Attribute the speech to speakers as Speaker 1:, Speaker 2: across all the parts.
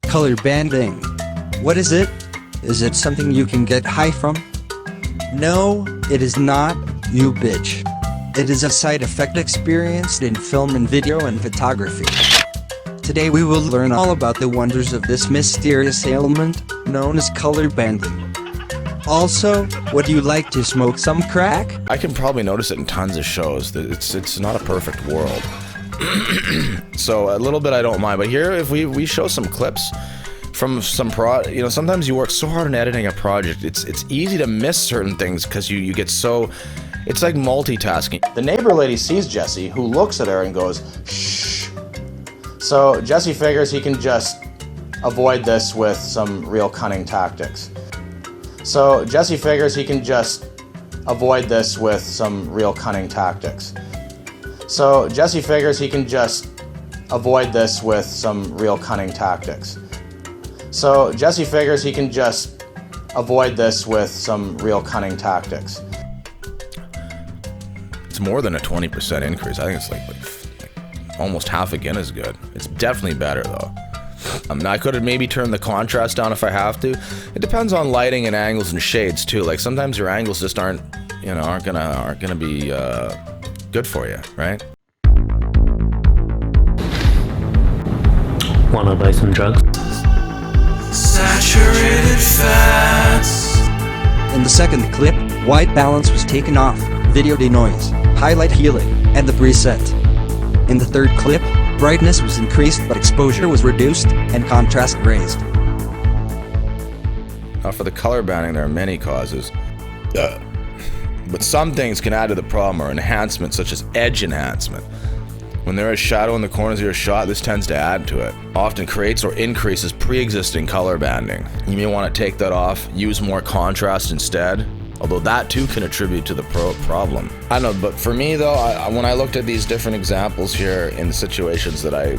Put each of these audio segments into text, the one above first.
Speaker 1: Color banding. What is it? Is it something you can get high from? No, it is not, you bitch. It is a side effect experienced in film and video and photography. Today we will learn all about the wonders of this mysterious ailment, known as color banding. Also, would you like to smoke some crack?
Speaker 2: I can probably notice it in tons of shows that it's not a perfect world. So a little bit I don't mind, but here if we show some clips from some sometimes you work so hard on editing a project, it's easy to miss certain things because you get so, it's like multitasking. The neighbor lady sees Jesse, who looks at her and goes, shh. So Jesse figures he can just avoid this with some real cunning tactics. So Jesse figures he can just avoid this with some real cunning tactics. So Jesse figures he can just avoid this with some real cunning tactics. So Jesse figures he can just avoid this with some real cunning tactics. It's more than a 20% increase. I think it's like almost half again as good. It's definitely better though. I could have maybe turned the contrast down if I have to. It depends on lighting and angles and shades too. Like sometimes your angles just aren't gonna be good for you, right?
Speaker 3: Wanna buy some drugs?
Speaker 4: Saturated fats.
Speaker 1: In the second clip, white balance was taken off, video denoise, highlight healing, and the preset. In the third clip, brightness was increased but exposure was reduced, and contrast raised.
Speaker 2: Now for the color banding, there are many causes. But some things can add to the problem or enhancement, such as edge enhancement. When there is shadow in the corners of your shot, this tends to add to it. Often creates or increases pre-existing color banding. You may want to take that off, use more contrast instead, although that too can attribute to the problem. I don't know, but for me though, when I looked at these different examples here in situations that I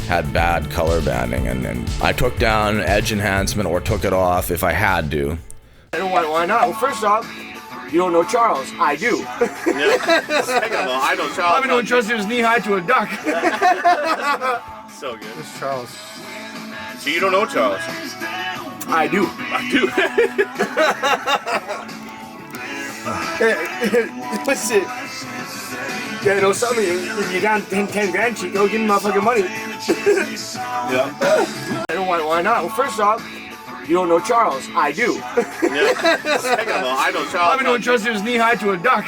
Speaker 2: had bad color banding, and I took down edge enhancement or took it off if I had to.
Speaker 5: Why not? Well, first off, you don't know Charles. I do.
Speaker 6: Yeah. Second of all, I know Charles.
Speaker 5: I've been knowing Charles since he was knee-high to a duck.
Speaker 6: So good.
Speaker 5: It's Charles.
Speaker 6: So you don't know Charles?
Speaker 5: I do.
Speaker 6: I do.
Speaker 5: Listen, you gotta know something. If you're down 10 grand, Chico, give me motherfucking money.
Speaker 6: Yeah.
Speaker 5: Why not? Well, first off, you don't know Charles. I do.
Speaker 6: Yeah. Second of all, I know Charles.
Speaker 5: I've been knowing Charles since he was knee-high to a duck.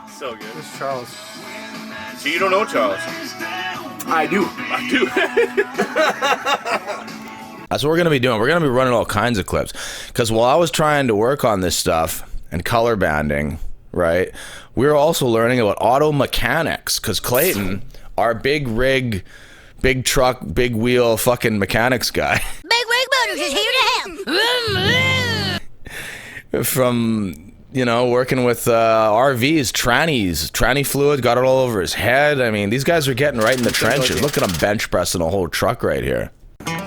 Speaker 6: So good.
Speaker 5: It's Charles.
Speaker 6: So you don't know Charles?
Speaker 5: I do.
Speaker 6: I do.
Speaker 2: That's what we're going to be doing. We're going to be running all kinds of clips. Because while I was trying to work on this stuff and color banding, right, we were also learning about auto mechanics. Because Clayton, our big rig, big truck, big wheel fucking mechanics guy.
Speaker 7: Big Rig Motors is here to help.
Speaker 2: From, working with RVs, tranny fluid, got it all over his head. I mean, these guys are getting right in the trenches. Look at him bench pressing a whole truck right here.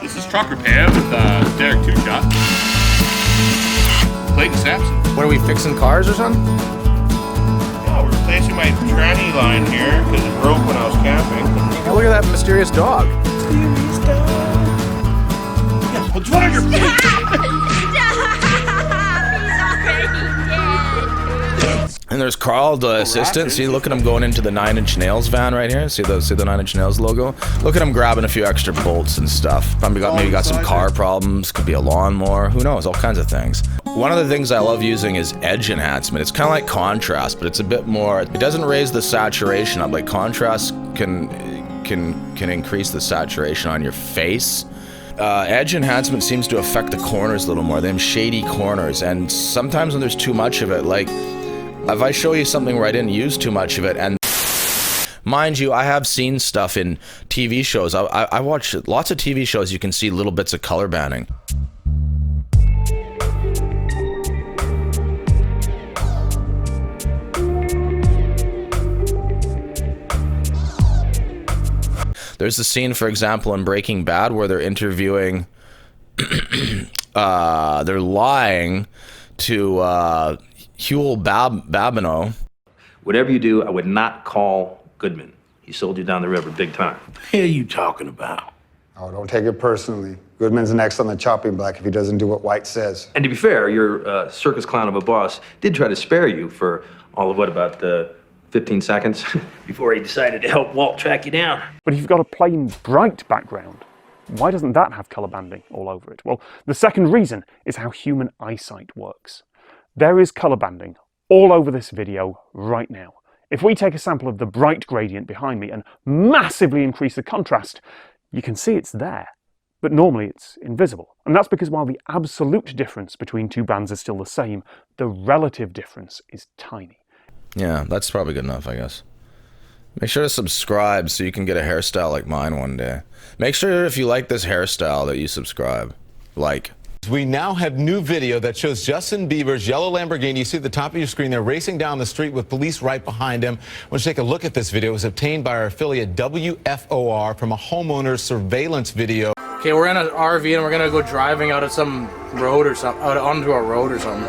Speaker 6: This is truck repair with Derek Two-Shot. Clayton Sampson.
Speaker 2: What are we, fixing cars or something?
Speaker 6: Yeah, we're replacing my tranny line here because it broke when I was camping.
Speaker 2: Hey, look at that mysterious dog.
Speaker 6: What's wrong with your feet?
Speaker 2: And there's Carl, the assistant. See, look at him going into the 9 Inch Nails van right here. See the 9 Inch Nails logo? Look at him grabbing a few extra bolts and stuff. Maybe got some car problems. Could be a lawnmower. Who knows? All kinds of things. One of the things I love using is edge enhancement. It's kind of like contrast, but it's a bit more. It doesn't raise the saturation up. Like contrast can increase the saturation on your face. Edge enhancement seems to affect the corners a little more. Them shady corners, and sometimes when there's too much of it, like. If I show you something where I didn't use too much of it, and mind you, I have seen stuff in TV shows. I watch lots of TV shows, you can see little bits of color banding. There's a scene, for example, in Breaking Bad where they're interviewing, they're lying to Huel Babineau.
Speaker 3: Whatever you do, I would not call Goodman. He sold you down the river big time.
Speaker 8: What are you talking about? Oh, don't take it personally. Goodman's next on the chopping block if he doesn't do what White says.
Speaker 3: And to be fair, your circus clown of a boss did try to spare you for all of what, about 15 seconds before he decided to help Walt track you down.
Speaker 9: But if you've got a plain bright background, why doesn't that have colour banding all over it? Well, the second reason is how human eyesight works. There is colour banding all over this video right now. If we take a sample of the bright gradient behind me and massively increase the contrast, you can see it's there. But normally it's invisible. And that's because while the absolute difference between two bands is still the same, the relative difference is tiny.
Speaker 2: Yeah, that's probably good enough, I guess. Make sure to subscribe so you can get a hairstyle like mine one day. Make sure if you like this hairstyle that you subscribe. Like.
Speaker 10: We now have new video that shows Justin Bieber's yellow Lamborghini. You see at the top of your screen there, racing down the street with police right behind him. I want you to take a look at this video. It was obtained by our affiliate WFOR from a homeowner's surveillance video.
Speaker 11: Okay, we're in an RV and we're gonna go driving out of some road or something, out onto a road or something.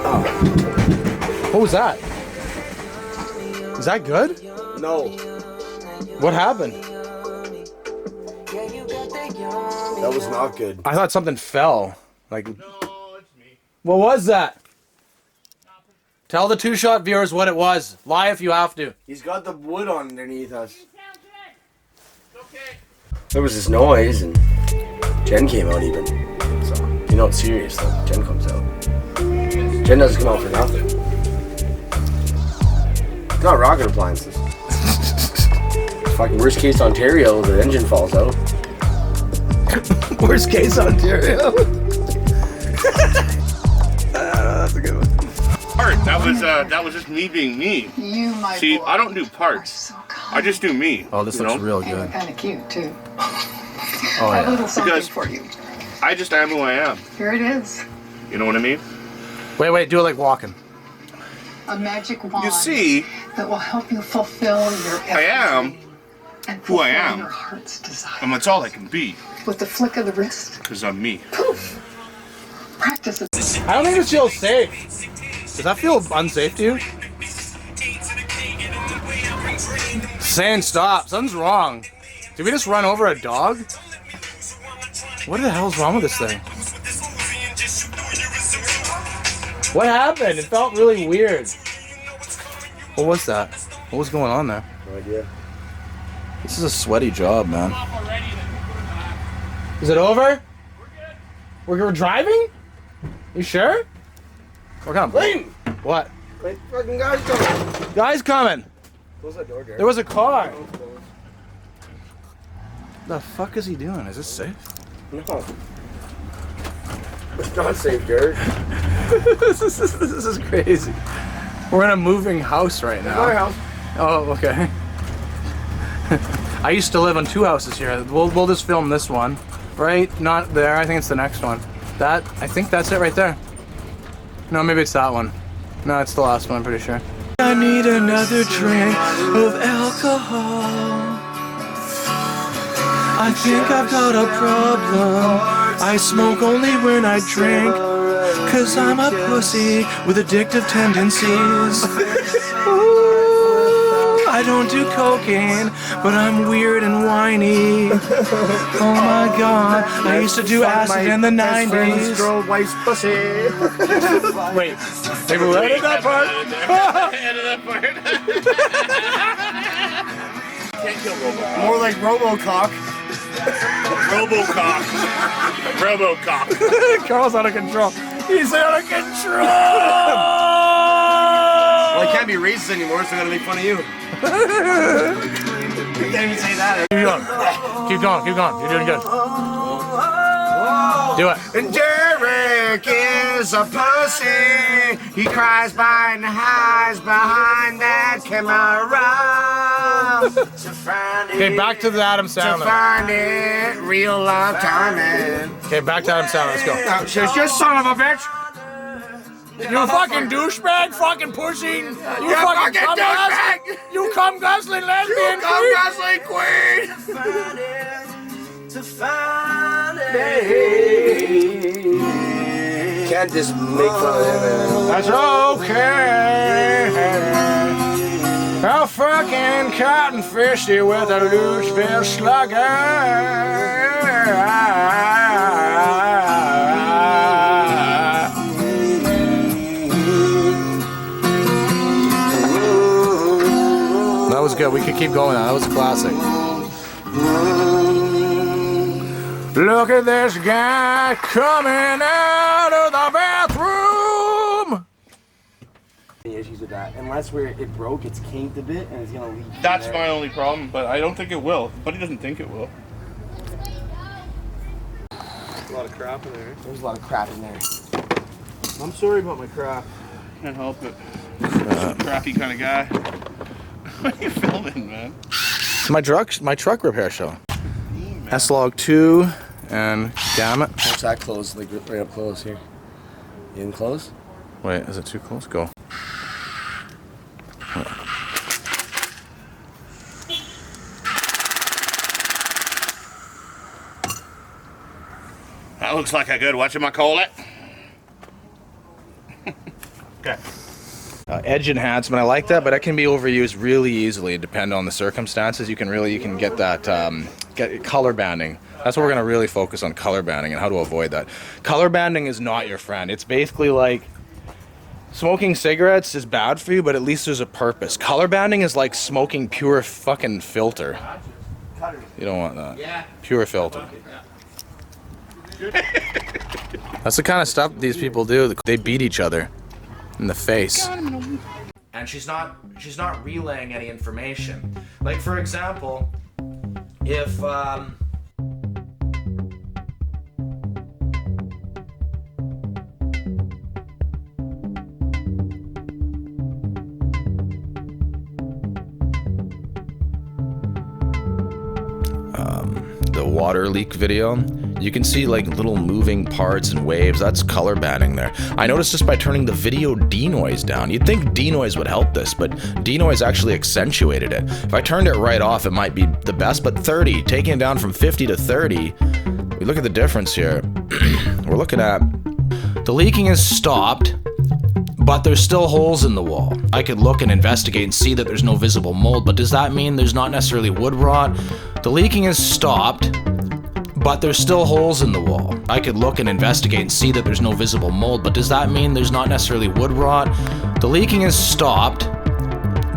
Speaker 11: Oh. What was that? Is that good?
Speaker 12: No.
Speaker 11: What happened?
Speaker 12: That was not good.
Speaker 11: I thought something fell. Like. No, it's me. What was that? Tell the two-shot viewers what it was. Lie if you have to.
Speaker 12: He's got the wood underneath us. There was this noise, and Jen came out even. So, you know it's serious though. Jen comes out. Jen doesn't come out for nothing. It's not rocket appliances. Fucking worst case Ontario, the engine falls out.
Speaker 11: Worst case Ontario. That's a good one.
Speaker 6: Part. That was just me being me.
Speaker 13: You, my
Speaker 6: See,
Speaker 13: boy,
Speaker 6: I don't do parts.
Speaker 13: So
Speaker 6: I just do me.
Speaker 11: Oh, this looks real good.
Speaker 13: Kind of cute too.
Speaker 11: Oh
Speaker 13: I have a
Speaker 11: yeah.
Speaker 13: little something
Speaker 6: Because
Speaker 13: for you.
Speaker 6: I just am who I am.
Speaker 13: Here it is.
Speaker 6: You know what I mean?
Speaker 11: Wait, do it like walking.
Speaker 13: A magic wand.
Speaker 6: You see,
Speaker 13: that will help you fulfill your
Speaker 6: I am
Speaker 13: and
Speaker 6: who I
Speaker 13: fulfill
Speaker 6: am.
Speaker 13: Your heart's desire.
Speaker 6: And that's all I can be.
Speaker 13: With the flick of the wrist.
Speaker 6: Because I'm me.
Speaker 13: Poof. Practice it.
Speaker 11: I don't think this feels safe. Does that feel unsafe to you? Saying stop. Something's wrong. Did we just run over a dog? What the hell's wrong with this thing? What happened? It felt really weird. What was that? What was going on there?
Speaker 12: No idea.
Speaker 11: This is a sweaty job, man. Is it over? We're driving? You sure? We're coming.
Speaker 12: Wait!
Speaker 11: What?
Speaker 12: Wait, fucking guy's coming.
Speaker 11: Guy's coming.
Speaker 12: Close that door, Derek.
Speaker 11: There was a car. The fuck is he doing? Is this safe?
Speaker 12: No. It's not safe, Derek.
Speaker 11: this is crazy. We're in a moving house right now.
Speaker 12: Our house.
Speaker 11: Oh, okay. I used to live on two houses here. We'll just film this one. Right? Not there. I think it's the next one. I think that's it right there. No, maybe it's that one. No, it's the last one, I'm pretty sure. I need another drink of alcohol. I think I've got a problem. I smoke only when I drink. 'Cause I'm a pussy with addictive tendencies. Ooh, I don't do cocaine, but I'm weird and whiny. Oh my god, I used to do acid in the 90s.
Speaker 12: Girl wife's pussy.
Speaker 11: Wait, maybe we'll edit that part?
Speaker 6: Edit that part. Can't kill Robo.
Speaker 12: More like RoboCock.
Speaker 6: Robocock. Robocock.
Speaker 11: Carl's out of control. He's out of control!
Speaker 12: Well, I can't be racist anymore, so I gotta make fun of you. You can't even say that.
Speaker 11: Keep going. You're doing good. Do it.
Speaker 12: And Derek is a pussy. He cries behind the highs behind that camera.
Speaker 11: Okay, back to the Adam Sandler.
Speaker 12: To find it, real life timing.
Speaker 11: Okay, back to Adam Sandler. Let's go.
Speaker 12: She's just son of a bitch.
Speaker 11: You fucking douchebag, fucking pushing. You
Speaker 12: fucking
Speaker 11: cum
Speaker 12: douchebag.
Speaker 11: You cum guzzling lesbian.
Speaker 12: You come guzzling queen. Can't just make fun of him, man.
Speaker 11: That's okay. A fucking cotton fishy with a loose fish slugger. That was good. We could keep going now. That was a classic. Look at this guy coming out of the bathroom.
Speaker 12: Any issues with that? Unless it broke, it's kinked a bit, and it's gonna leak.
Speaker 6: That's my only problem, but I don't think it will. But he doesn't think it will.
Speaker 12: A lot of crap in there. There's a lot of crap in there.
Speaker 11: I'm sorry about my crap.
Speaker 6: Can't help it. Crappy kind of guy. What are you filming, man?
Speaker 11: My truck repair show. S-Log 2, and damn it.
Speaker 12: Watch that close, like right up close here. You didn't close?
Speaker 11: Wait, is it too close? Go.
Speaker 6: That looks like a good whatchamacallit. Okay.
Speaker 11: Edge enhancement, I like that, but it can be overused really easily. Depending on the circumstances, you can get that get color banding. That's what we're gonna really focus on, color banding and how to avoid that. Color banding is not your friend. It's basically like smoking cigarettes is bad for you, but at least there's a purpose. Color banding is like smoking pure fucking filter. You don't want that. Yeah. Pure filter. That's the kind of stuff these people do. They beat each other in the face. And she's not relaying any information. Like, for example, if the water leak video, you can see like little moving parts and waves. That's color banding there. I noticed just by turning the video denoise down. You'd think denoise would help this, but denoise actually accentuated it. If I turned it right off, it might be the best, but 30, taking it down from 50 to 30, we look at the difference here. We're looking at the leaking has stopped, but there's still holes in the wall. I could look and investigate and see that there's no visible mold, but does that mean there's not necessarily wood rot? The leaking has stopped, but there's still holes in the wall. I could look and investigate and see that there's no visible mold, but does that mean there's not necessarily wood rot? The leaking has stopped,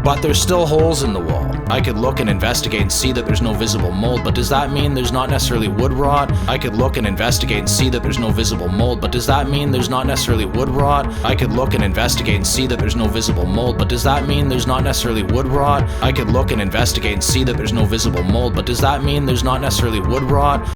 Speaker 11: but there's still holes in the wall. I could look and investigate and see that there's no visible mold, but does that mean there's not necessarily wood rot? I could look and investigate and see that there's no visible mold, but does that mean there's not necessarily wood rot? I could look and investigate and see that there's no visible mold, but does that mean there's not necessarily wood rot? I could look and investigate and see that there's no visible mold, but does that mean there's not necessarily wood rot?